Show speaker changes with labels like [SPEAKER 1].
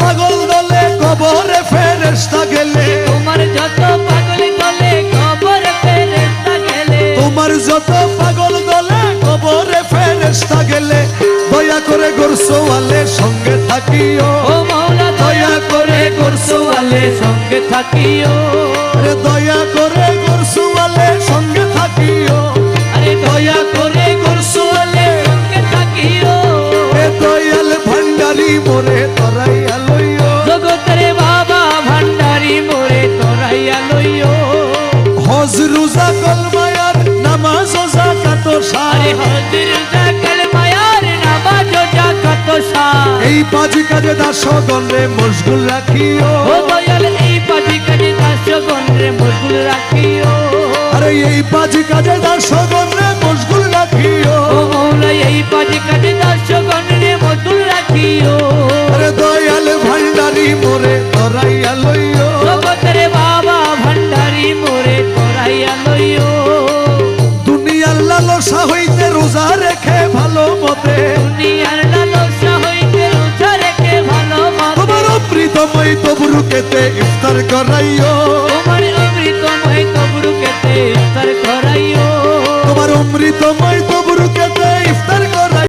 [SPEAKER 1] পাগল দলে কবরে ফেরেশতা গেলে,
[SPEAKER 2] তোমার যত পাগল দলে কবরে ফেরেশতা গেলে,
[SPEAKER 1] তোমার যত পাগল দলে কবরে ফেরেশতা গেলে, দয়া করে গোরসওয়ালে সঙ্গে থাকিও,
[SPEAKER 2] ও মাওলা দয়া করে গোরসওয়ালে সঙ্গে থাকিও,
[SPEAKER 1] আরে দয়া করে গোরসওয়ালে সঙ্গে থাকিও,
[SPEAKER 2] আরে দয়া করে গোরসওয়ালে সঙ্গে থাকিও,
[SPEAKER 1] এ দয়াল ভান্ডারি মোরে তরাইয়া লইও,
[SPEAKER 2] জগতের বাবা ভান্ডারি মোরে তোরাইয়া লইও,
[SPEAKER 1] হজ রোজা কলমায়ার নামাজ ও যাকাত
[SPEAKER 2] আরে
[SPEAKER 1] সারে,
[SPEAKER 2] হজের জাকাল মায়ার নামাজ ও যাকাত সার,
[SPEAKER 1] এই পাঁচ কাজে দাসগণে মশগুল রাখিও,
[SPEAKER 2] ও দয়াল এই পাঁচ কাজে দাসগণরে মশগুল রাখিও,
[SPEAKER 1] আরে এই পাঁচ কাজে দাসগণে মশগুল রাখিও,
[SPEAKER 2] ও মাওলা এই পাঁচ কাজে দাসগণরে মশগুল রাখিও,
[SPEAKER 1] আরে দয়াল ভান্ডারি মোরে তরাইয়া লইও,
[SPEAKER 2] জগতের বাবা ভান্ডারি মোরে তোরাইয়া লইও,
[SPEAKER 1] দুনিয়ার লালসা হইতে রোজা রেখে ভালো মতে,
[SPEAKER 2] দুনিয়ার লালসা হইতে রোজা রেখে ভালো মতে,
[SPEAKER 1] তোমার অমৃতময় তবরুকেতে ইফতার করাইও,
[SPEAKER 2] তোমার অমৃতময় তবরুকেতে ইফতার করাইও,
[SPEAKER 1] তোমার অমৃতময়